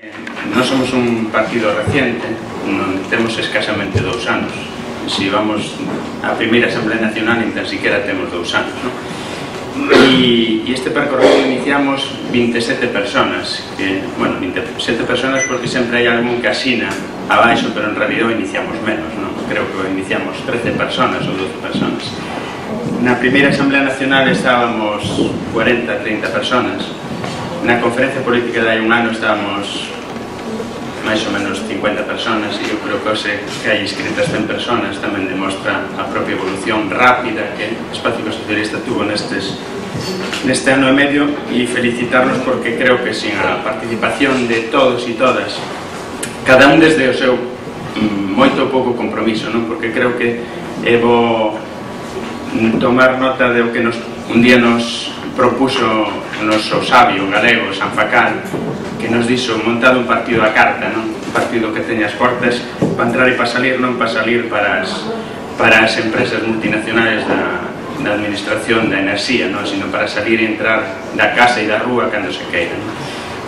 Non somos un partido reciente, non temos escasamente 2 anos. Se vamos á primeira Asamblea Nacional, nin tan siquiera temos 2 anos, non? E este percorrido iniciamos 27 personas, que, bueno, 27 personas porque sempre hai algún que asina abaixo, pero en realidad iniciamos menos, non? Creo que iniciamos 13 personas ou 12 personas. Na primeira Asamblea Nacional estábamos 40, 30 personas. Na conferencia política de hai un ano estábamos máis ou menos 50 personas e eu creo que hoxe que hai inscritas 100 personas tamén demostra a propia evolución rápida que o Espacio Socialista tuvo neste ano e medio, e felicitarnos porque creo que sin a participación de todos e todas, cada un desde o seu moito ou pouco compromiso, non? Porque creo que é bo tomar nota de o que un día nos propuso o noso sabio galego, San Facal, que nos dixo montado un partido a carta, non? Un partido que teña as portas para entrar e para salir, non para salir para as empresas multinacionales da administración da enerxía, non? Sino para salir e entrar da casa e da rúa cando se queira, non?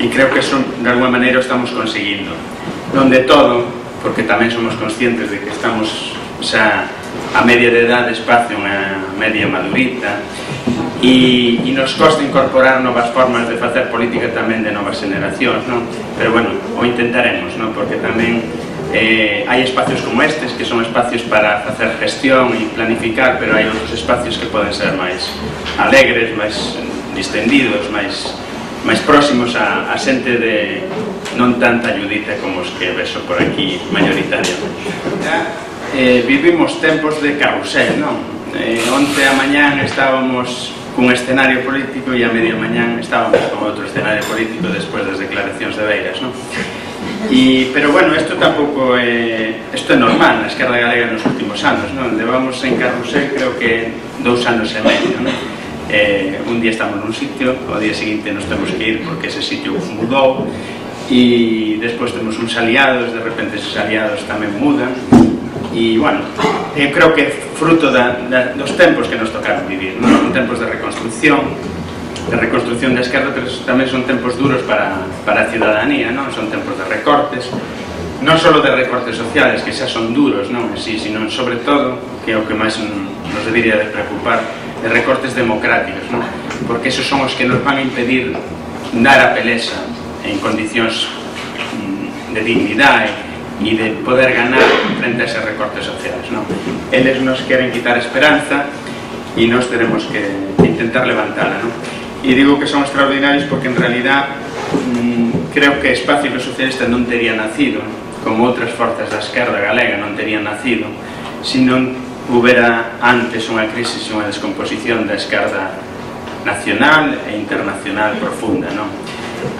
E creo que eso de alguma maneira o estamos conseguindo. Donde todo, porque tamén somos conscientes de que estamos xa a media de edade, espacio unha media madurita, e nos costa incorporar novas formas de facer política tamén de novas generacións, non? Pero bueno, o intentaremos, non? Porque tamén hai espacios como estes que son espacios para facer gestión e planificar, pero hai outros espacios que poden ser máis alegres, máis distendidos, máis próximos a xente de non tanta ayudita como os que vexo por aquí mayoritariamente. Vivimos tempos de carrusel, non? Onte a mañán estábamos cun escenario político e a media mañán estábamos con outro escenario político despois das declaracións de Beiras, non? Pero bueno, isto tampouco é normal na esquerda galega nos últimos anos, non? Levamos en carrusel creo que 2 anos e medio, non? Un día estamos nun sitio, o día seguinte nos temos que ir porque ese sitio mudou, e despois temos uns aliados, de repente esos aliados tamén mudan. E, bueno, eu creo que é fruto dos tempos que nos tocaron vivir, non? Son tempos de reconstrucción da esquerda, pero tamén son tempos duros para a ciudadanía, non? Son tempos de recortes, non só de recortes sociales, que xa son duros, non? Sí, sino, sobre todo, que é o que máis nos debería de preocupar, de recortes democráticos, non? Porque esos son os que nos van a impedir dar a pelesa en condicións de dignidade e de poder ganar frente a esos recortes sociales, non? Eles nos queren quitar esperanza e nos tenemos que intentar levantala, non? E digo que son extraordinarios porque en realidad creo que Espacio Socialista non tería nacido, como outras forzas da esquerda galega non terían nacido, se non houbera antes unha crisis, unha descomposición da esquerda nacional e internacional profunda, non?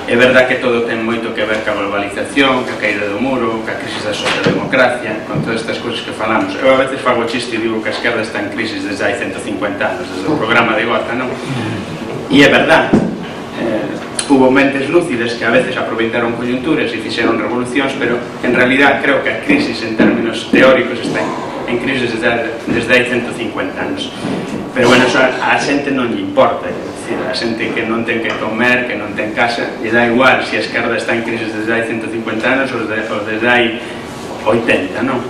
É verdad que todo ten moito que ver ca globalización, ca caída do muro, ca crisis da socialdemocracia, con todas estas cousas que falamos. Eu a veces fago chiste e digo que a esquerda está en crisis desde hai 150 anos, desde o programa de Gota, non? E é verdad, hubo mentes lúcidas que a veces aproveitaron coyunturas e fixeron revolucións, pero en realidad creo que a crisis en términos teóricos está en crisis desde hai 150 anos. Pero bueno, eso a xente non lle importa, é dicir, a xente que non ten que comer, que non ten casa, e dá igual se a esquerda está en crisis desde hai 150 anos ou desde hai 80, non?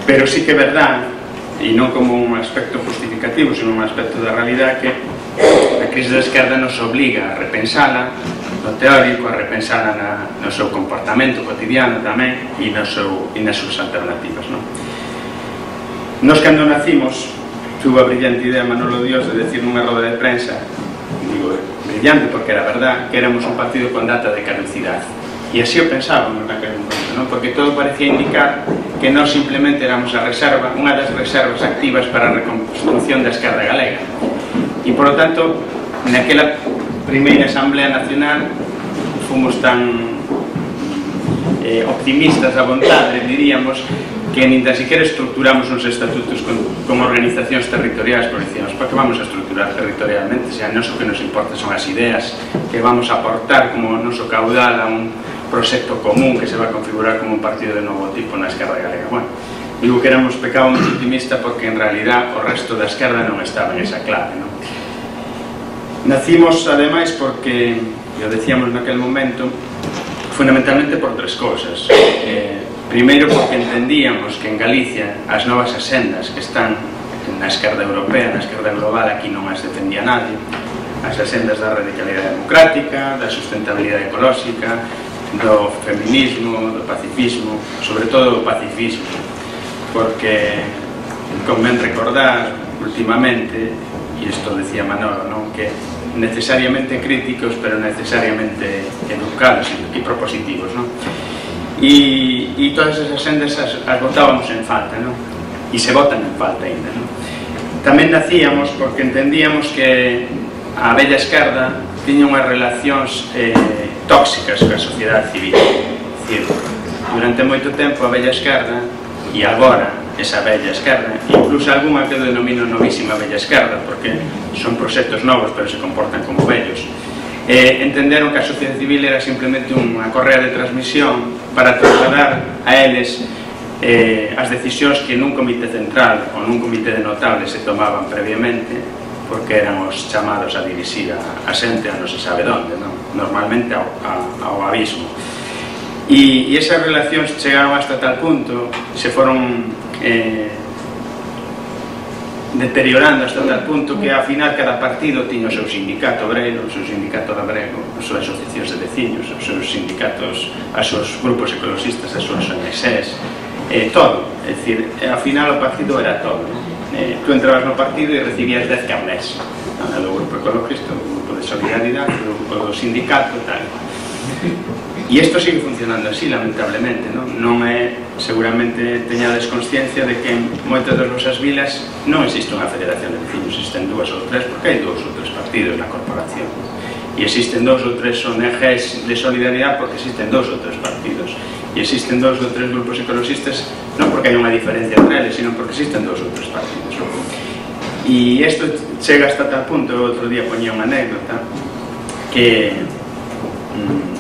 Pero sí que é verdad, e non como un aspecto justificativo, sino un aspecto da realidade, que a crisis da esquerda nos obliga a repensala no teórico, a repensala no seu comportamento cotidiano tamén e nas súas alternativas, non? Nos, cando nacimos, tuvo a brillante idea Manolo Dios de decir nunha roda de prensa, digo, brillante porque era verdad, que éramos un partido con data de caducidade. E así o pensábamos naquele momento, non? Porque todo parecía indicar que non simplemente éramos a reserva, unha das reservas activas para a reconstrucción da esquerda galega. E, por lo tanto, naquela primeira Asamblea Nacional fomos tan optimistas a vontade, diríamos, que nin tan siquiera estructuramos uns estatutos con organizacións territoriais, porque dicíamos, para que vamos a estructurar territorialmente, se a nos o que nos importa son as ideas que vamos a aportar como noso caudal a un proxecto común que se va a configurar como un partido de novo tipo na esquerda galega. Bueno, digo que éramos pecado moi optimista porque en realidad o resto da esquerda non estaba en esa clave, non? Nacimos, ademais, porque, e o decíamos naquel momento, fundamentalmente por tres cousas. Primeiro, porque entendíamos que en Galicia as novas asendas que están na esquerda europea, na esquerda global, aquí non as defendía nadie, as asendas da radicalidade democrática, da sustentabilidade ecolóxica, do feminismo, do pacifismo, sobre todo do pacifismo, porque convén recordar últimamente, e isto decía Manolo, non? Que necesariamente críticos, pero necesariamente educados e propositivos, non? E todas esas sendas as botábamos en falta, non? E se botan en falta ainda, non? Tamén nacíamos porque entendíamos que a vella esquerda tiña unhas relacións tóxicas coa sociedade civil. É dicir, durante moito tempo a vella esquerda, e agora esa vella esquerda, incluso algunha que denomino novísima vella esquerda, porque son proxectos novos pero se comportan como vellos, entenderon que a sociedade civil era simplemente unha correa de transmisión para trasladar a eles as decisións que nun comité central ou nun comité de notables se tomaban previamente, porque eran os chamados a dirixir a xente a non se sabe onde, non? Normalmente ao abismo. E esas relacións chegaron hasta tal punto, se foron deteriorando hasta tal punto que ao final cada partido tiña o seu sindicato obreiro, o seu sindicato labrego, as súas asociacións de veciños, os seus sindicatos, os seus grupos ecologistas, as súas ONGs, todo. É dicir, ao final o partido era todo, non? Tú entrabas no partido e recibías 10 carnés, do grupo ecologista, do grupo de solidaridade, do grupo do sindicato, tal. E isto sigue funcionando así, lamentablemente, non é, seguramente teñades consciencia de que en moitas das nosas vilas non existe unha federación de veciños, existen 2 ou 3, porque hai 2 ou 3 partidos na corporación, e existen 2 ou 3 ONGs de solidaridade porque existen 2 ou 3 partidos, e existen 2 ou 3 grupos ecologistas non porque hai unha diferencia entre eles, sino porque existen 2 ou 3 partidos. E isto chega hasta tal punto, outro día poñía unha anécdota que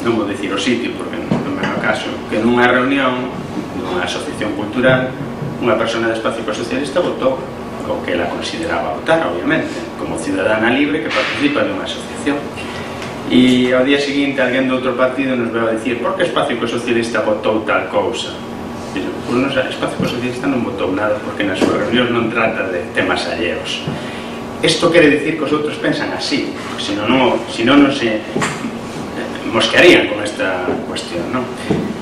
non vou dicir o sitio porque non é o caso, que nunha reunión dunha asociación cultural unha persona de Espacio Ecosocialista votou o que ela consideraba votar, obviamente, como cidadana libre que participa dunha asociación, e ao día seguinte alguén de outro partido nos veu a dicir por que Espacio Ecosocialista votou tal cousa. Pois non, Espacio Ecosocialista non votou nada porque nas súas reunións non trata de temas alleos. Isto quere dicir que os outros pensan así, senón non se mosquearían con esta cuestión, non?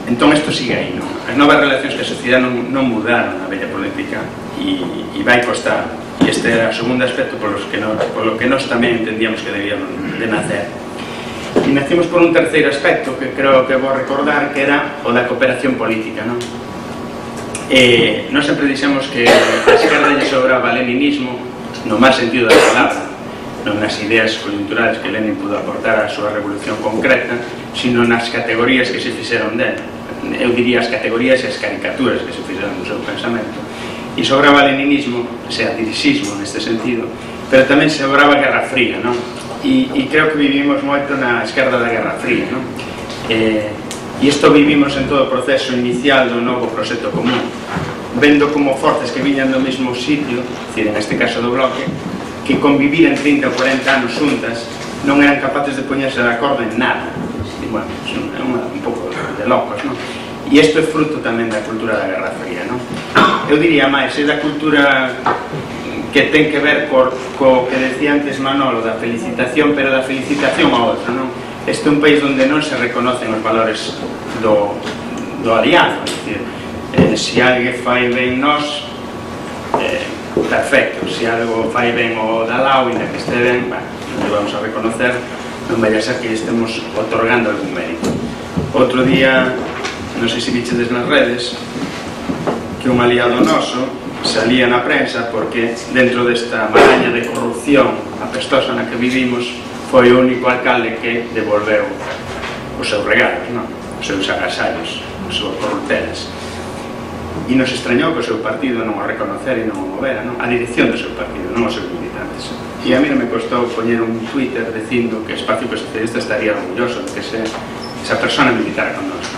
Entón isto sigue aí, non? As novas relacións que a sociedade non mudaron a bella política e vai costar, e este era o segundo aspecto polo que nós tamén entendíamos que debíamos de nacer. E nacimos por un terceiro aspecto que creo que vou recordar, que era o da cooperación política, non? Nós sempre dixemos que a esquerda lle sobraba leninismo no mal sentido da palabra, non nas ideas coyunturales que Lenin pudo aportar á súa revolución concreta, sino nas categorías que se fixeron dele. Eu diría as categorías e as caricaturas que se fixeron do seu pensamento. E sobraba leninismo, satirixismo neste sentido, pero tamén sobraba Guerra Fría, non? E creo que vivimos moito na esquerda da Guerra Fría, non? E isto vivimos en todo o proceso inicial do novo proxecto común, vendo como forzas que viñan do mesmo sitio, decir, en este caso do bloque, que conviviran 30 ou 40 anos xuntas, non eran capaces de poñerse de acordo en nada. E, bueno, é un pouco de locos, non? E isto é fruto tamén da cultura da Guerra Fría, non? Eu diría máis, é da cultura que ten que ver co que decía antes Manolo, da felicitación, pero da felicitación a outra, non? Este é un país onde non se reconocen os valores do aliado, é dicir, se alguén fai ben nós, perfecto, se algo fai ben o da Lau, ainda que este ben, non vamos a reconocer, non vai a ser que estemos otorgando algún mérito. Outro día, non sei se vichedes nas redes, que un aliado noso salía na prensa porque dentro desta maraña de corrupción apestosa na que vivimos foi o único alcalde que devolveu os seus regalos, non? Os seus agasallos, os seus corruptelas. E nos extrañou que o seu partido non o reconocer e non o movera, non? A dirección do seu partido, non os seus militantes. E a mí non me costou poñer un Twitter dicindo que Espacio Ecosocialista estaría orgulloso de que esa persona militara con nós.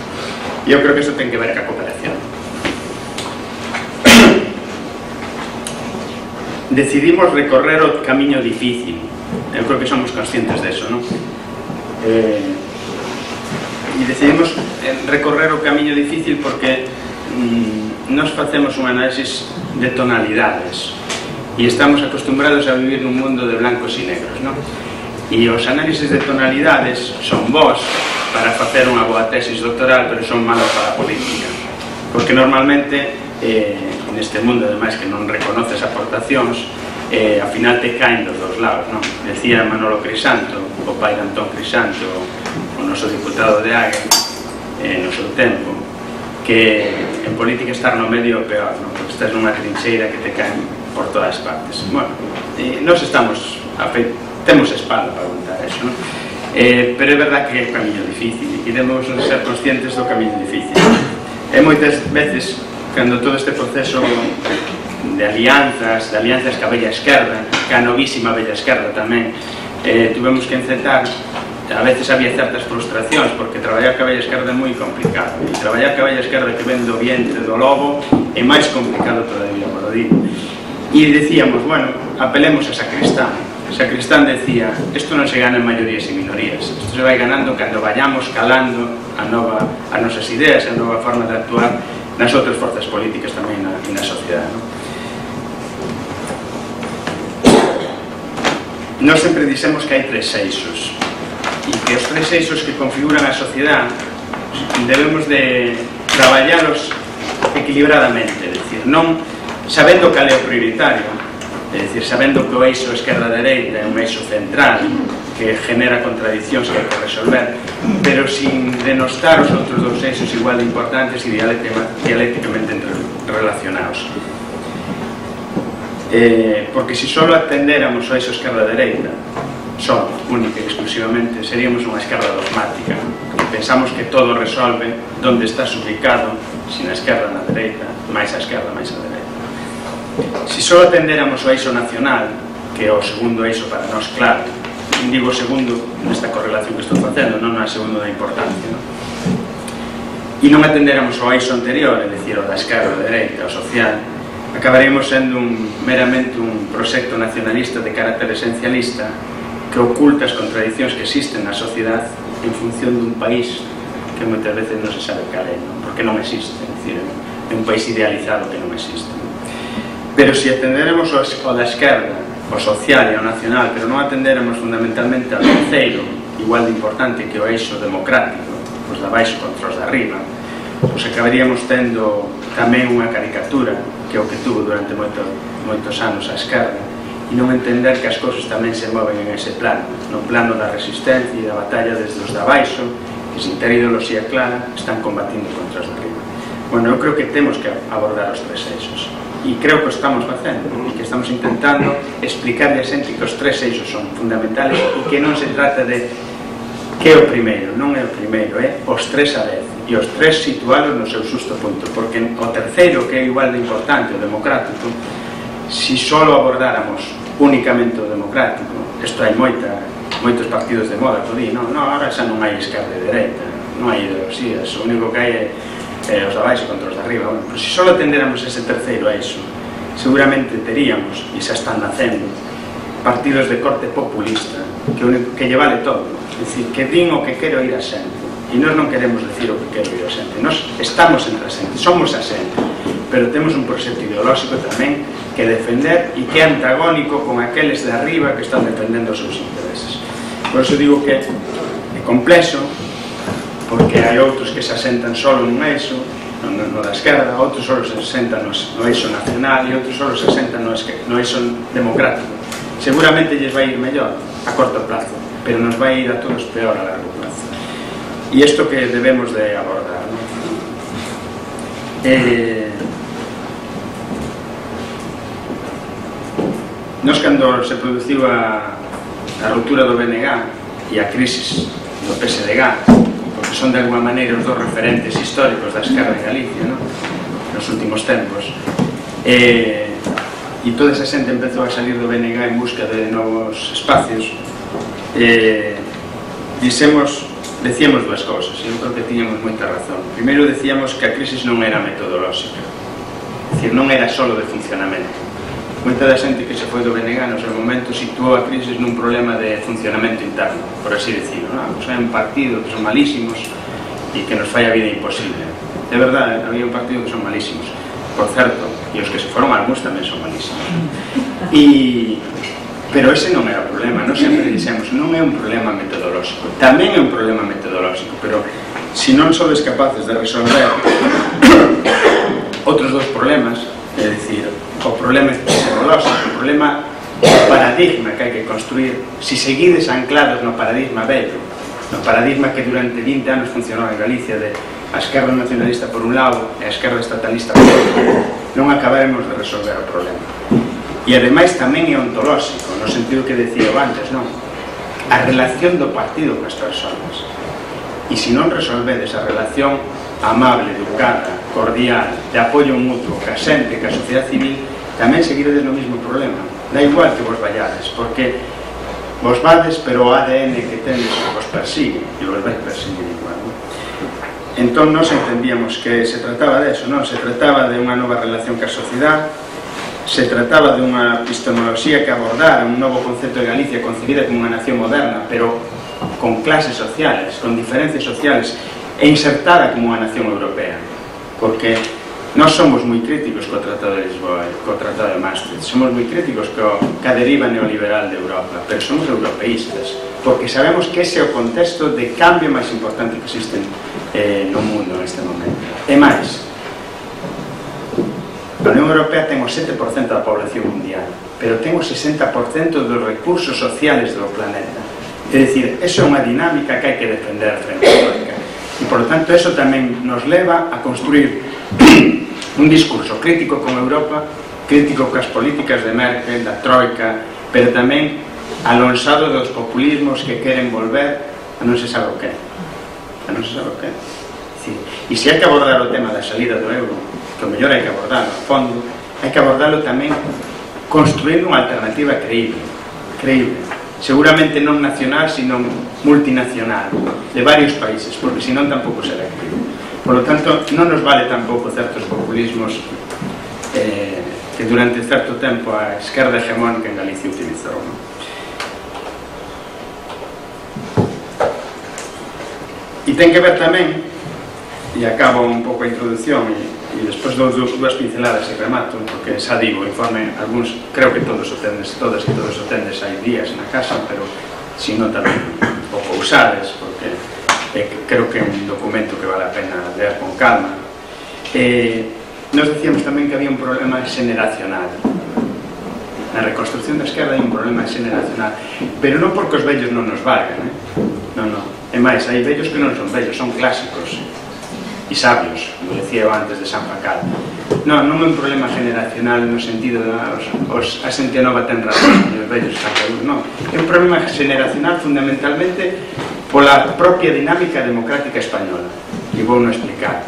E eu creo que iso ten que ver ca cooperación. Decidimos recorrer o camiño difícil. Eu creo que somos conscientes de eso, non? decidimos recorrer o camiño difícil porque nos facemos un análisis de tonalidades e estamos acostumbrados a vivir nun mundo de blancos e negros, non? E os análisis de tonalidades son bons para facer unha boa tesis doctoral, pero son malos para a política, porque normalmente neste mundo, ademais, que non reconoces aportacións, ao final te caen dos dous lados, non? Decía Manolo Crisanto, o pai de Antón Crisanto, o noso diputado de Ague, no seu tempo, que en política estar no medio é peor, non? Porque estás nunha trincheira que te caen por todas partes. Bueno, nós estamos temos espalda para aguantar eso, non? Pero é verdad que é un camiño difícil e debemos ser conscientes do camiño difícil. E moitas veces, cando todo este proceso de alianzas ca bella esquerda, ca novísima bella esquerda tamén, tuvemos que encetar, a veces había certas frustracións, porque traballar ca bella esquerda é moi complicado, e traballar ca bella esquerda que ven do vientre do lobo é máis complicado todavía, por o digo. E decíamos, bueno, apelemos a Sacristán. Sacristán decía, isto non se gana en maiorías e minorías, isto se vai ganando cando vayamos calando as nosas ideas, a nova forma de actuar nas outras forzas políticas tamén na sociedade, non? Nós sempre dixemos que hai tres eixos e que os tres eixos que configuran a sociedade debemos de traballalos equilibradamente, é dicir, non sabendo cal é o prioritario, é dicir, sabendo que o eixo esquerda-dereita é un eixo central que genera contradicións que hai que resolver, pero sin denostar os outros dos eixos igual de importantes e dialécticamente relacionados. Porque se só atendéramos ao eixo esquerda-dereita, só, única e exclusivamente, seríamos unha esquerda dogmática. Pensamos que todo resolve onde estás ubicado, se na esquerda, na dereita, máis a esquerda, máis a dereita. Se só atendéramos ao eixo nacional, que é o segundo eixo para nós clave, digo segundo nesta correlación que estou facendo, non a segundo da importancia, non? E non atendéramos ao eixo anterior, é dicir, o da esquerda, a dereita, o social, acabaremos sendo meramente un proxecto nacionalista de carácter esencialista que oculta as contradicións que existen na sociedade en función dun país que moitas veces non se sabe cal é, non? Porque non existe, é dicir, é un país idealizado que non existe, non? Pero se atenderemos ao da esquerda, ao social e ao nacional, pero non atenderemos fundamentalmente ao terceiro, igual de importante que o eixo democrático, os da baixo contra os da arriba, pois acabaríamos tendo tamén unha caricatura, que é o que tuvo durante moitos anos a esquerda, e non entender que as cousas tamén se moven en ese plano, no plano da resistencia e da batalla desde os da baixo, que sin ter ideoloxía clara están combatindo contra os da arriba. Bueno, eu creo que temos que abordar os tres eixos, e creo que o estamos facendo, e que estamos intentando explicarle a xente que os tres eixos son fundamentales e que non se trata de que é o primeiro, non é o primeiro, é os tres a vez, e os tres situados no seu xusto punto, porque o terceiro, que é igual de importante, o democrático, se só abordáramos únicamente o democrático, isto hai moitos partidos de moda que di, non, agora xa non hai esquerda e dereita, non hai ideoloxías, o único que hai é os da baixo contra os da arriba. Bueno, pues se só atendéramos ese terceiro eixo, seguramente teríamos, e xa están nacendo, partidos de corte populista que lle vale todo, é dicir, que din o que quero ir a xente, e nós non queremos decir o que quero ir a xente, nós estamos entre a xente, somos a xente, pero temos un proxecto ideolóxico tamén que defender e que é antagónico con aqueles de arriba que están defendendo os seus intereses. Por iso digo que é complexo, porque hai outros que se asentan solo nun eixo, no da esquerda, outros solo se asentan no eixo nacional e outros solo se asentan no eixo democrático. Seguramente lles vai ir mellor a corto plazo, pero nos vai ir a todos peor a largo plazo. E isto que debemos de abordar, non? Nos, cando se produciu a ruptura do BNG e a crisis do PSDG, porque son de alguma maneira os dos referentes históricos da esquerda en Galicia, non? Nos últimos tempos, e toda esa xente empezou a salir do BNG en busca de novos espacios. Decíamos dúas cousas, e eu creo que tiñamos moita razón. Primeiro, decíamos que a crisis non era metodolóxica, é dicir, non era solo de funcionamento. Moita da xente que se foi do BNG no seu momento situou a crisis nun problema de funcionamento interno, por así decirlo, non? Pues hai un partido que son malísimos e que nos fai a vida imposible. É verdade, había un partido que son malísimos, por certo, e os que se foron algúns tamén son malísimos. Pero ese non é o problema, non sempre dixemos, non é un problema metodolóxico, tamén é un problema metodolóxico, pero se non sodes capaces de resolver outros dos problemas, é dicir, o problema metodolóxico, o problema paradigma que hai que construir, se seguides anclados no paradigma vello, no paradigma que durante 20 anos funcionou en Galicia, de a esquerda nacionalista por un lado e a esquerda estatalista por outro, non acabaremos de resolver o problema. E ademais tamén é ontolóxico, no sentido que decía antes, non? A relación do partido coas persoas. E se non resolvedes a relación amable, educada, cordial, de apoio mutuo, que a xente, que a sociedade civil, tamén seguiredes no mesmo problema. Da igual que vos vallades, porque vos vades, pero o ADN que tenes vos persigue, e vos vais perseguir igual. Entón nos entendíamos que se trataba de eso, non? Se trataba de unha nova relación ca sociedade, se trataba de unha epistemoloxía que abordara un novo concepto de Galicia concebida como unha nación moderna, pero con clases sociales, con diferencias sociales, e insertada como unha nación europea, porque nós somos moi críticos co Tratado de Lisboa, co Tratado de Maastricht, somos moi críticos ca deriva neoliberal de Europa, pero somos europeístas, porque sabemos que ese é o contexto de cambio máis importante que existe no mundo neste momento. E máis, a Unión Europea ten o 7% da población mundial, pero ten o 60% dos recursos sociales do planeta. É dicir, eso é unha dinámica que hai que defender frente á troika. E, por lo tanto, eso tamén nos leva a construir un discurso crítico con Europa, crítico coas políticas de Merkel, da troika, pero tamén alonsado dos populismos que queren volver a non se sabe o que. A non se sabe o que. E se hai que abordar o tema da salida do euro, que o mellor hai que abordarlo a fondo, hai que abordarlo tamén construindo unha alternativa creíble, seguramente non nacional, sino multinacional, de varios países, porque senón tampouco será creíble. Por lo tanto, non nos vale tampouco certos populismos que durante certo tempo a esquerda hegemónica en Galicia utilizou. E ten que ver tamén, e acabo un pouco a introducción e despois dous dúas pinceladas e remato, porque xa digo, informe, algúns, creo que todos o tendes, todas e todos o tendes hai días na casa, pero se non tamén un pouco usades, porque creo que é un documento que vale a pena leer con calma. Nos decíamos tamén que había un problema xeneracional. Na reconstrucción da esquerda hai un problema xeneracional, pero non porque os vellos non nos valgan, non. É máis, hai vellos que non son vellos, son clásicos e sabios, como decía eu antes de San Pacal. Non é un problema generacional no sentido de a xente nova ten razón e os vellos sacados, non. É un problema generacional fundamentalmente pola propia dinámica democrática española, e vou non explicar.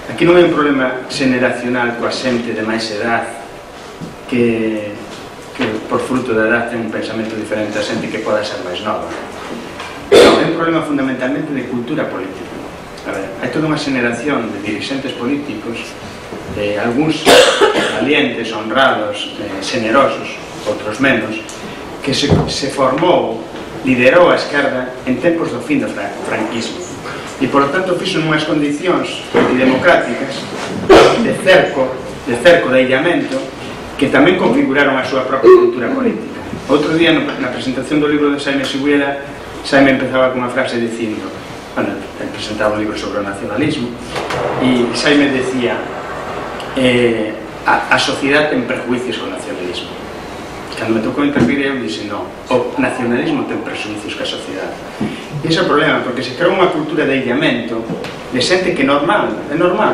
Aquí non é un problema generacional coa xente de máis edad que por fruto da edad ten un pensamento diferente a xente que poda ser máis nova. Non, é un problema fundamentalmente de cultura política. A ver, hai toda unha xeneración de dirigentes políticos, algúns valientes, honrados, xenerosos, outros menos, que se formou, liderou a esquerda en tempos do fin do franquismo. E, por lo tanto, fixo nunhas condicións antidemocráticas de cerco, de illamento, que tamén configuraron a súa propia cultura política. Outro día, na presentación do libro de Xaime Siguera, Xaime empezaba con unha frase dicindo, bueno, ele presentaba un libro sobre o nacionalismo, e Xaime decía, a sociedade ten prejuicios con o nacionalismo. Cando me tocou intervir, eu disse, non, o nacionalismo ten prejuicios ca sociedade. E ese é o problema, porque se creou unha cultura de illamento, de xente que é normal,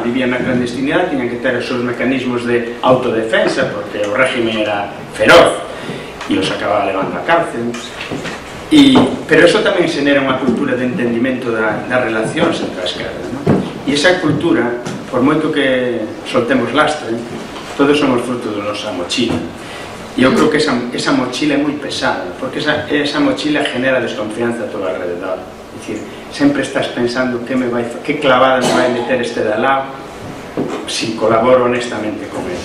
vivía na clandestinidade, tiñan que ter os seus mecanismos de autodefensa, porque o régimen era feroz, e os acababa levando a cárcel. Pero eso tamén xenera unha cultura de entendimento das relacións entre a esquerda, non? E esa cultura, por moito que soltemos lastre, todos somos fruto da nosa mochila. E eu creo que esa mochila é moi pesada, porque esa mochila genera desconfianza a todo alrededor. É dicir, sempre estás pensando que clavada me vai meter este de alao si colaboro honestamente con ele.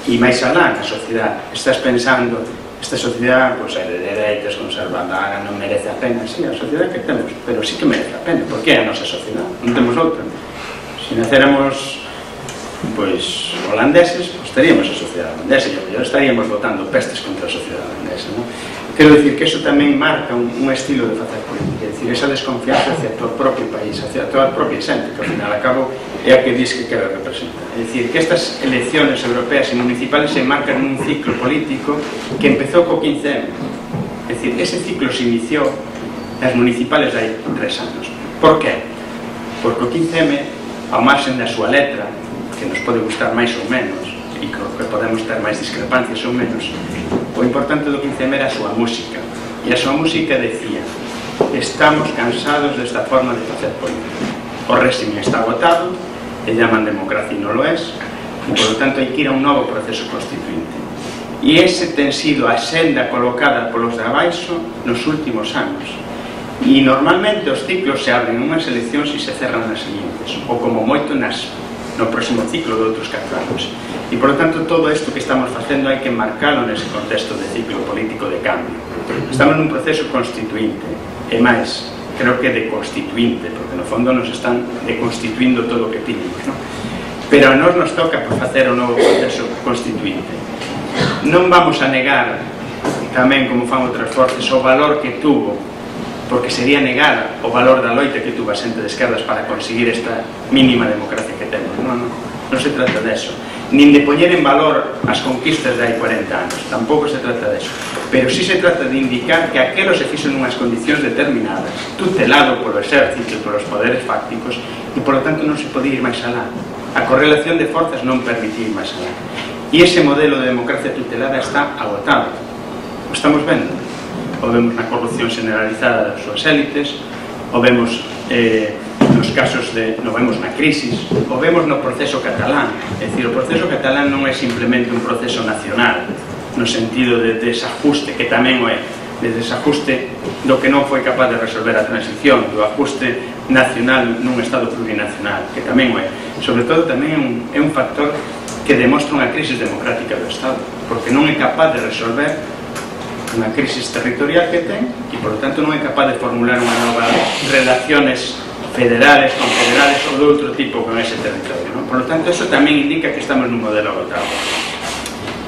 E máis alá na sociedade, estás pensando, esta sociedade, pois, é de dereitos, conservadora, non merece a pena. Sí, a sociedade que temos, pero sí que merece a pena, porque é a nosa sociedade, non temos outra. Se naceramos, pois, holandeses, pois teríamos a sociedade holandesa, e mellor estaríamos votando pestes contra a sociedade holandesa, non? Quero dicir que iso tamén marca un estilo de facer política, é dicir, esa desconfianza hacia o teu propio país, hacia a tua propia xente, que ao final a cabo é a que dis que quero representar. É dicir, que estas elecciones europeas e municipales se marcan nun ciclo político que empezou co 15M. É dicir, ese ciclo se iniciou as municipales hai 3 anos. Por qué? Porque o 15M, ao marxen da súa letra, que nos pode gustar máis ou menos, e que podemos ter máis discrepancias ou menos, o importante do 15M era a súa música, e a súa música decía: estamos cansados desta forma de facer política, o réxime está agotado, e llaman democracia e non lo es, e por lo tanto hai que ir a un novo proceso constituinte. E ese ten sido a senda colocada polos de abaixo nos últimos anos, e normalmente os ciclos se abren unhas eleccións e se cerran nas seguintes, ou como moito no próximo ciclo de outros 4 anos. E, por lo tanto, todo isto que estamos facendo hai que marcalo nese contexto de ciclo político de cambio. Estamos nun proceso constituinte, e máis, creo que deconstituinte, porque no fondo nos están deconstituindo todo o que tiñemos, non? Pero a nós nos toca facer o novo proceso constituinte. Non vamos a negar, tamén como fan outras forces, o valor que tuvo, porque sería negar o valor da loita que tuvo a xente de esquerdas para conseguir esta mínima democracia que temos. Non se trata deso, nin de poñer en valor as conquistas de hai 40 anos, tampouco se trata deso, pero sí se trata de indicar que aquelo se fixo nunhas condicións determinadas, tutelado polo exército e polos poderes fácticos, e por lo tanto non se podía ir máis alá. A correlación de forzas non permitía ir máis alá, e ese modelo de democracia tutelada está agotado. O estamos vendo, o vemos na corrupción generalizada das súas élites, o vemos nos casos no vemos na crisis, o vemos no proceso catalán. É dicir, o proceso catalán non é simplemente un proceso nacional, no sentido de desajuste, que tamén o é, de desajuste do que non foi capaz de resolver a transición, do ajuste nacional nun Estado plurinacional, que tamén o é. Sobre todo tamén é un factor que demostra unha crisis democrática do Estado, porque non é capaz de resolver unha crisis territorial que ten, e por lo tanto non é capaz de formular unha nova relaciones federales, confederales ou de outro tipo con ese territorio, non? Por lo tanto, eso tamén indica que estamos nun modelo agotado.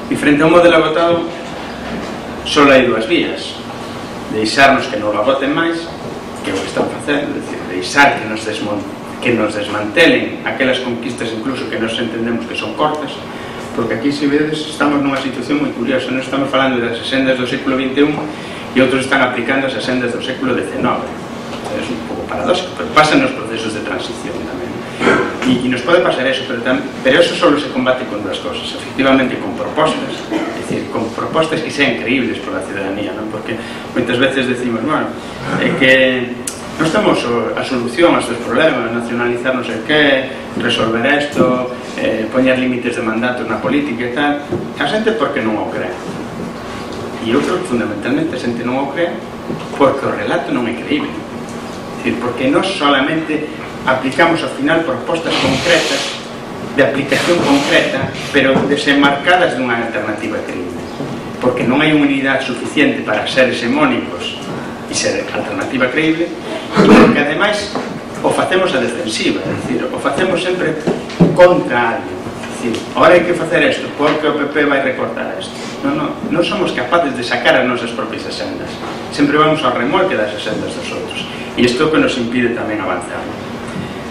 E frente a un modelo agotado, só hai dúas vías: deixarnos que non o agoten máis, que é o que están facendo, é dicir, deixar que nos desmantelen aquelas conquistas incluso que nos entendemos que son cortas, porque aquí, se vedes, estamos nunha situación moi curiosa. Non estamos falando das sendas do século XXI e outros están aplicando as sendas do século XIX. É un pouco paradóxico, pero pasan nos procesos de transición tamén, e nos pode pasar eso, pero eso só se combate con dúas cosas, efectivamente con propostas, é dicir, con propostas que sean creíbles pola ciudadanía, non? Porque moitas veces decimos, bueno, é que non estamos a solución aos seus problemas, nacionalizar non sei que, resolver isto, poñer límites de mandatos na política e tal. A xente porque non o cree, e outro, fundamentalmente, a xente non o cree porque o relato non é creíble. Porque nós solamente aplicamos ao final propostas concretas, de aplicación concreta, pero desenmarcadas dunha alternativa creíble, porque non hai unha unidade suficiente para ser hexemónicos e ser alternativa creíble, e porque ademais o facemos a defensiva, é dicir, o facemos sempre contra alguén. Ahora hai que facer isto porque o PP vai recortar isto. Non somos capaces de sacar as nosas propias asendas, sempre vamos ao remolque das asendas dos outros, e isto que nos impide tamén avanzar.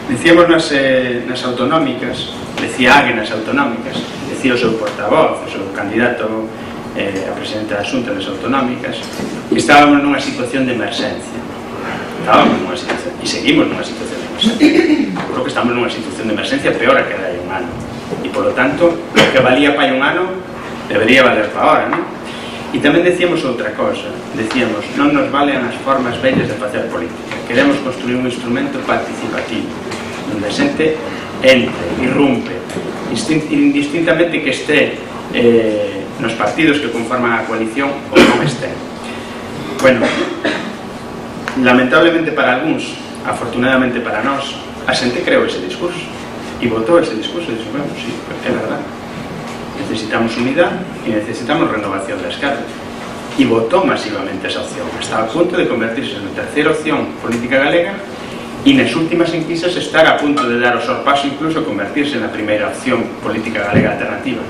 Decíamos nas autonómicas, decía Ague nas autonómicas, decía o seu portavoz, o seu candidato a presidente da Xunta nas autonómicas, que estábamos nunha situación de emerxencia. Estábamos nunha situación, e seguimos nunha situación de emerxencia. Creo que estamos nunha situación de emerxencia peor a que hai un ano, e polo tanto, o que valía para un ano debería valer para ahora, non? E tamén decíamos outra cosa, decíamos, non nos valen as formas vellas de facer política, queremos construir un instrumento participativo, onde a xente entre, irrumpe, indistintamente que este nos partidos que conforman a coalición ou non este. Bueno, lamentablemente para algúns, afortunadamente para nós, a xente creou ese discurso e votou ese discurso e dixo, bueno, sí, é verdad, necesitamos unidade e necesitamos renovación da esquerda. e votou masivamente esa opción. Estaba a punto de convertirse na terceira opción política galega e nas últimas enquisas estar a punto de dar o sorpaso, incluso convertirse na primeira opción política galega alternativa.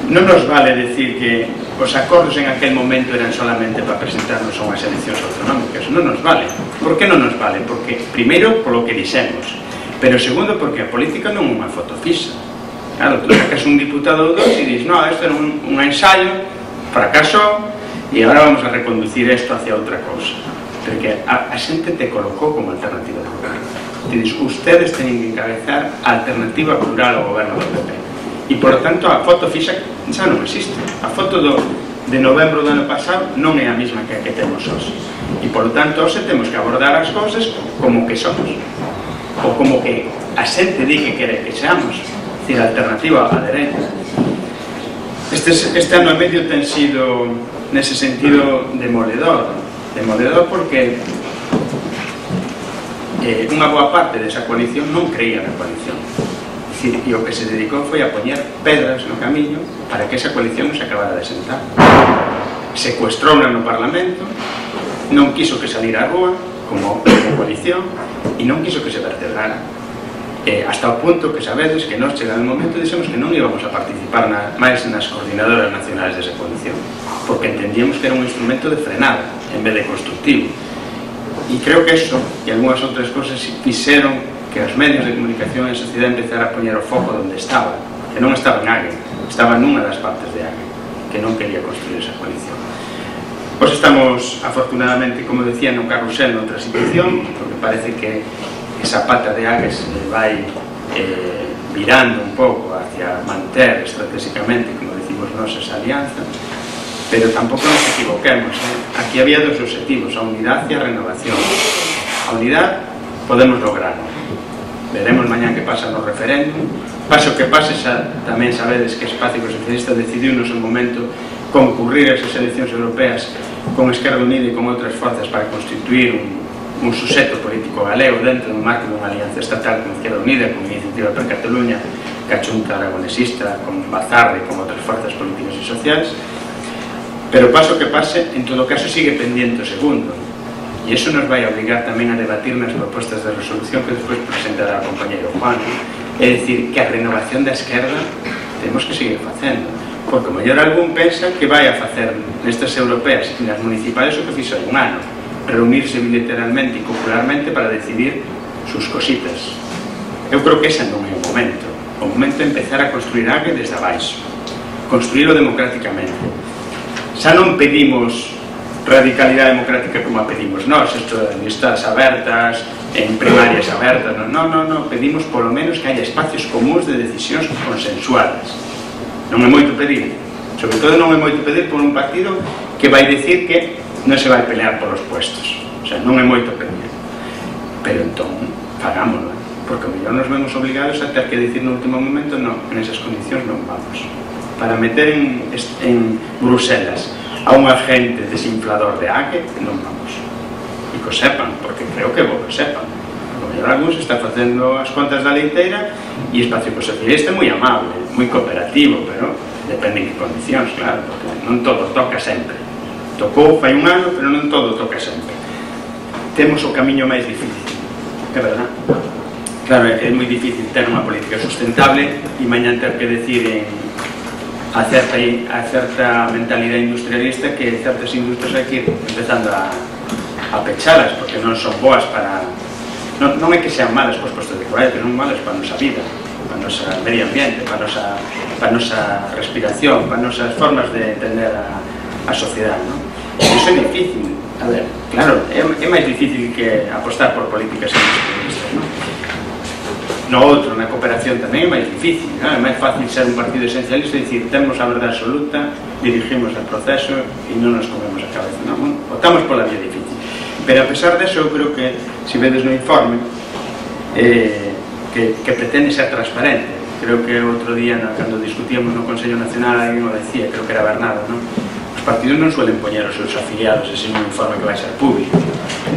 Non nos vale decir que os acordos en aquel momento eran solamente para presentarnos a unhas eleccións autonómicas. Non nos vale. Por que non nos vale? Porque, primeiro, polo que dixemos, pero segundo, porque a política non é unha foto fixa. Claro, tú sacas un diputado ou dos e dis, no, isto era un ensayo, fracasou, e agora vamos a reconducir isto hacia outra cousa. Porque a xente te colocou como alternativa de goberno. Te dis, ustedes teñen que encabezar a alternativa plural ao goberno do PP. E, por lo tanto, a foto fixa xa non existe. A foto de novembro do ano pasado non é a mesma que a que temos hoxe. E, por lo tanto, hoxe temos que abordar as cousas como que somos. Ou como que a xente di que quere que seamos. É dicir, a alternativa á dereita. Este ano e medio ten sido, nese sentido, demoledor. Demoledor porque unha boa parte desa coalición non creía na coalición. E o que se dedicou foi a poñer pedras no camiño para que esa coalición non se acabara de sentar. Secuestróuna no Parlamento, non quiso que salira á rúa como coalición e non quiso que se vertebrara. Hasta o punto que sabedes que nós chegamos no momento e dixemos que non íbamos a participar máis nas coordinadoras nacionales desa coalición, porque entendíamos que era un instrumento de frenada en vez de constructivo. E creo que eso e algunhas outras cosas fixeron que os medios de comunicación e a sociedade empezara a poñer o foco onde estaba, que non estaba en Ague, estaba nunha das partes de Ague, que non quería construir esa coalición. Pois estamos, afortunadamente, como decía, no carrusel noutra situación, porque parece que esa pata de Agues vai virando un pouco hacia manter estratégicamente, como decimos nós, esa alianza, pero tampouco nos equivoquemos. Aquí había dos objetivos, a unidade e a renovación. A unidade podemos lograrlo. Veremos mañán que pasa no referéndum. Pase o que pase, tamén sabedes que Espacio Socialista decidiu no seu momento concurrir a esas eleccións europeas con Esquerda Unida e con outras forzas para constituir un suxeto político galego dentro do marco dunha alianza estatal con Esquerda Unida, con Iniciativa per Cataluña, que a Xunta Aragonesista, con Bazarre e con outras forzas políticas e sociais. Pero paso que pase, en todo caso sigue pendiente o segundo, e iso nos vai obrigar tamén a debatir nas propostas de resolución que despois presentará o compañeiro Juan. É dicir, que a renovación da esquerda temos que seguir facendo, porque o mellor algún pensa que vai a facer nestas europeas e nas municipales o que fixo hai un ano, reunirse bilateralmente e popularmente para decidir sus cositas. Eu creo que ese non é o momento é empezar a construir Ague desde abaixo, construílo democráticamente. Xa non pedimos radicalidade democrática como a pedimos nós, isto de listas abertas, en primarias abertas, non, pedimos polo menos que haya espacios comuns de decisións consensuadas. Non é moito pedir, sobre todo non é moito pedir por un partido que vai dicir que non se vai pelear polos puestos, o sea, non é moito pedir, pero entón, fagámoslo, porque mellor nos vemos obligados a ter que dicir no último momento, non, en esas condicións non vamos. Para meter en Bruselas a un agente desinflador de Ague, non vamos. E que o sepan, porque creo que vos sepan. O mellor algúns está facendo as contas da leiteira e Espacio Socialista é moi amable, moi cooperativo, pero depende en que condicións, claro, porque non todo toca sempre. Tocou fai un ano, pero non todo toca sempre. Temos o camiño máis difícil, é verdad? Claro, é moi difícil ter unha política sustentable e mañan ter que decir a certa mentalidade industrialista que certas industrias hai que ir empezando a pechalas, porque non son boas para... Non é que sean malas para os postos de traballo, pero non malas para a nosa vida, para o noso medio ambiente, para a nosa respiración, para as nosas formas de entender a sociedade, non? Iso é difícil. A ver, claro, é máis difícil que apostar por políticas industrialistas, non? No outro, na cooperación tamén é máis difícil, non? É máis fácil ser un partido esencialista e dicir, temos a verdade absoluta, dirigimos o proceso e non nos comemos a cabeza, non? Votamos pola vía difícil. Pero a pesar deso, eu creo que, se vedes no informe, que pretende ser transparente. Creo que outro día, cando discutíamos no Consello Nacional, alguén o decía, creo que era Bernardo, non? Os partidos non suelen poñer os seus afiliados ese un informe que vai ser público,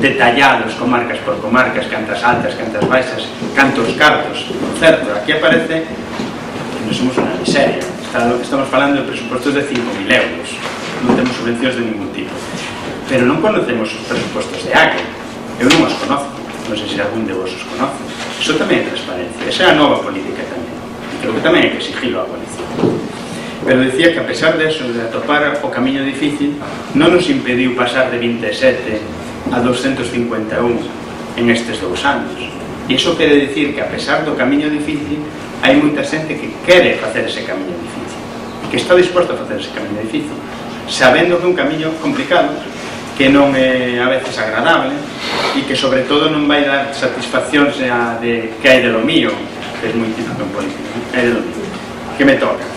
detallados, comarcas por comarcas, cantas altas, cantas baixas, cantos cartos. Por certo, aquí aparece que non somos unha miseria. Estamos falando de presupostos de 5.000 euros. non temos subvencións de ningún tipo, pero non conocemos os presupostos de AGE. Eu non os conozco, non sei se algún de vos os conoce. Iso tamén é transparencia, esa é a nova política tamén, e creo que tamén hai que exigilo á policía. Pero decía que a pesar de eso, de atopar o camiño difícil, non nos impediu pasar de 27 a 251 en estes 2 anos. E iso quere dicir que a pesar do camiño difícil, hai moita xente que quere facer ese camiño difícil, que está disposto a facer ese camiño difícil, sabendo que é un camiño complicado, que non é a veces agradable e que sobre todo non vai dar satisfaccións de que hai de lo mío, que é moi típico en política, hai de lo mío, que me toca.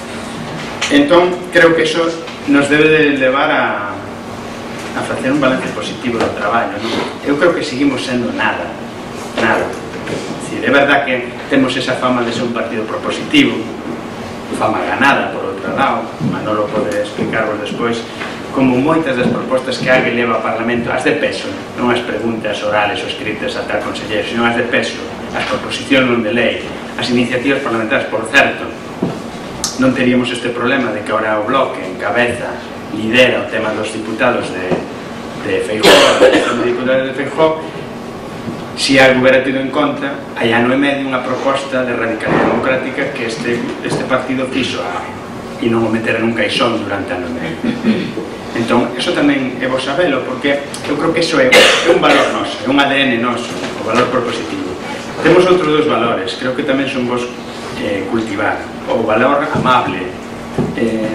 Entón, creo que eso nos debe de levar a facer un balance positivo do traballo, non? Eu creo que seguimos sendo nada. Es decir, é verdad que temos esa fama de ser un partido propositivo, fama ganada, por outro lado, Manolo pode explicarvos despois, como moitas das propostas que alguén leva ao Parlamento, as de peso, non as preguntas orales ou escritas a tal conselleiro, sino as de peso, as proposicións non de lei, as iniciativas parlamentarias, por certo, non teríamos este problema de que ahora o Bloque encabeza, lidera o tema dos diputados de Feijóo, de diputados de Feijóo. Si algo hubiera tido en conta, hai ano e medio unha proposta de radicalidade democrática que este partido fixo e non o meter nun caixón durante ano e medio. Entón, eso tamén é vos sabelo, porque eu creo que eso é un valor noso, é un ADN noso, o valor propositivo. Temos outros 2 valores, creo que tamén son vos cultivar, o valor amable.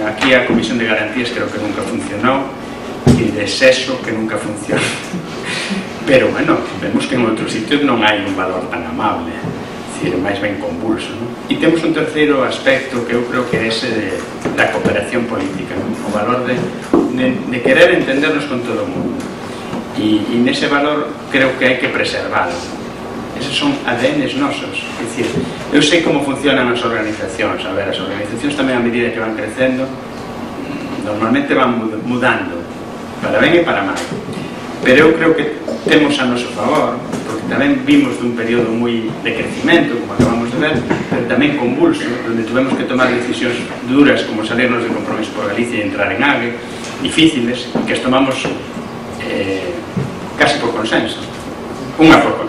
Aquí a Comisión de Garantías creo que nunca funcionou, e de sexo que nunca funciona. Pero, bueno, vemos que en outros sitios non hai un valor tan amable, é dicir, máis ben convulso, non? E temos un terceiro aspecto que eu creo que é ese da cooperación política, non? O valor de querer entendernos con todo o mundo. E nese valor creo que hai que preservalo. Esos son ADNs nosos. É dicir, eu sei como funcionan as organizacións. A ver, as organizacións tamén a medida que van crecendo normalmente van mudando para ben e para mal. Pero eu creo que temos a noso favor, porque tamén vimos dun período moi de crecimento, como acabamos de ver, pero tamén convulso, onde tuvemos que tomar decisións duras como salirnos de Compromiso por Galicia e entrar en AGE, difíciles, que as tomamos casi por consenso.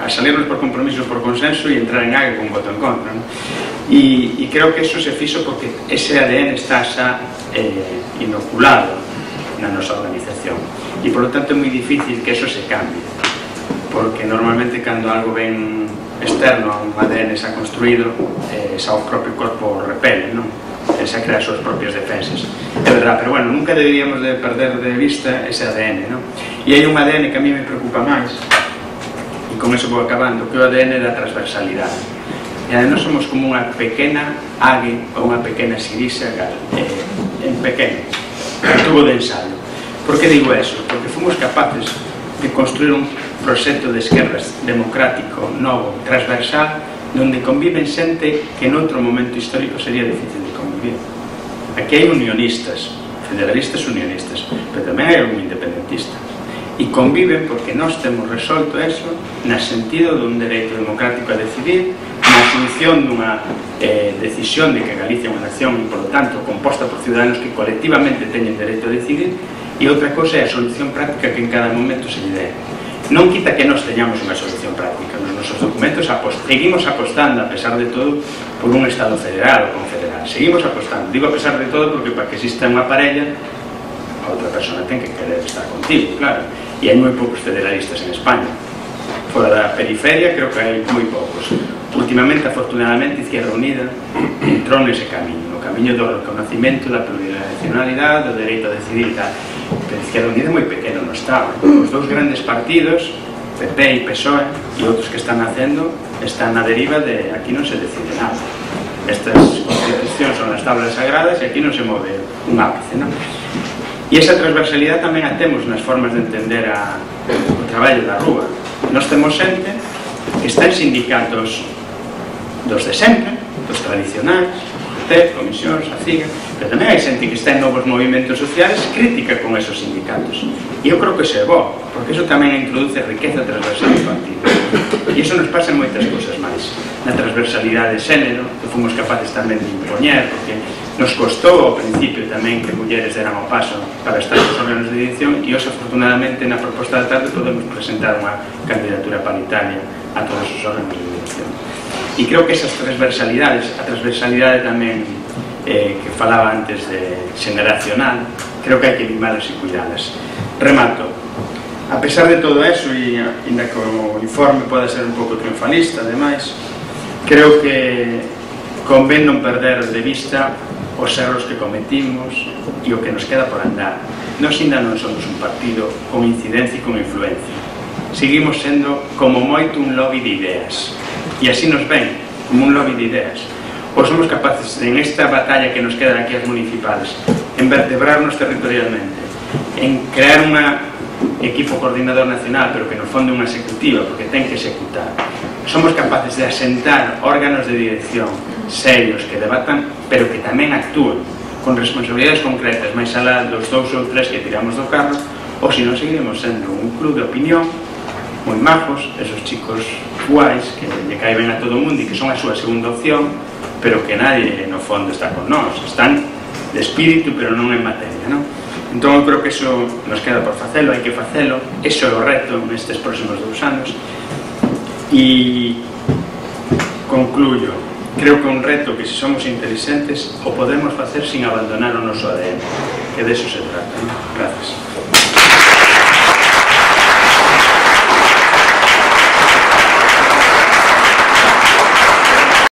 A salirnos por compromiso por consenso e entrar en AGE con voto en contra, ¿no? E creo que eso se fixo porque ese ADN está xa inoculado na nosa organización e por lo tanto é moi difícil que eso se cambie, porque normalmente cando algo ven externo a un ADN xa construído, xa o propio corpo repele, non? Xa crea as súas propias defensas, é verdad, pero bueno, nunca deberíamos de perder de vista ese ADN, non? E hai un ADN que a mí me preocupa máis, e con eso vou acabando, que é o ADN da transversalidade. E nós somos como unha pequena AGE ou unha pequena Sirisa en pequeno, un tubo de ensayo. Por que digo eso? Porque fomos capaces de construir un proxecto de esquerdas democrático, novo, transversal, donde conviven xente que en outro momento histórico sería difícil de convivir. Aquí hai unionistas, federalistas unionistas, pero tamén hai algún independentista. E conviven porque nós temos resolto eso na sentido dun dereito democrático a decidir, na solución dunha decisión de que Galicia é unha nación e, por lo tanto, composta por ciudadanos que colectivamente teñen dereito a decidir, e outra cosa é a solución práctica que en cada momento se lle dé. Non quita que nós teñamos unha solución práctica. Nos nosos documentos seguimos apostando, a pesar de todo, por un Estado federal ou confederal. Seguimos apostando. Digo a pesar de todo porque para que exista unha parella, a outra persona ten que querer estar contigo, claro. E hai moi poucos federalistas en España. Fora da periferia creo que hai moi poucos. Últimamente, afortunadamente, Izquierda Unida entrou nese camiño, no camiño do reconocimiento da plurinacionalidade, do dereito a decidir e tal. Pero Izquierda Unida é moi pequeno no Estado. Os 2 grandes partidos, PP e PSOE, e outros que están nacendo, están na deriva de aquí non se decide nada. Estas constitucións son as tablas sagradas e aquí non se move un ápice, non? E esa transversalidade tamén a temos nas formas de entender o traballo da rúa. Nós temos xente que está en sindicatos dos de sempre, dos tradicionais, comisións, a CIGA, pero tamén hai xente que está en novos movimentos sociales crítica con esos sindicatos. E eu creo que isso é bo, porque eso tamén introduce riqueza transversal do partido. E iso nos pasa en moitas cousas máis. Na transversalidade de xénero, que fomos capaces tamén de impoñer, porque Nos costou ao principio tamén que mulleres deran o paso para estar nos órganos de dirección e hoxe, afortunadamente, na proposta da tarde podemos presentar unha candidatura paritaria a todos os órganos de dirección. E creo que esas transversalidades, a transversalidade tamén que falaba antes de xeneracional, creo que hai que mimalas e cuidalas. Remato. A pesar de todo eso, e ainda que o informe pode ser un pouco triunfalista, ademais, creo que convén non perder de vista os erros que cometimos e o que nos queda por andar. Nós ainda non somos un partido con incidencia e con influencia. Seguimos sendo como moito un lobby de ideas. E así nos ven, como un lobby de ideas. Ou somos capaces, en esta batalla que nos quedan aquí as municipales, en vertebrarnos territorialmente, en crear un equipo coordinador nacional, pero que no fondo é unha executiva, porque ten que executar. Somos capaces de asentar órganos de dirección serios que debatan, pero que tamén actúen con responsabilidades concretas, máis alá dos 2 ou 3 que tiramos do carro, ou se non seguiremos sendo un club de opinión moi majos, esos chicos guais que lle caen a todo o mundo e que son a súa segunda opción, pero que nadie no fondo está con nós, están de espírito pero non en materia, non? Entón eu creo que iso nos queda por facelo, hai que facelo, iso é o reto nestes próximos 2 anos. E concluyo, creo que é un reto que se somos inteligentes o podemos facer sin abandonar o noso ADN, que de eso se trata, ¿no? Gracias.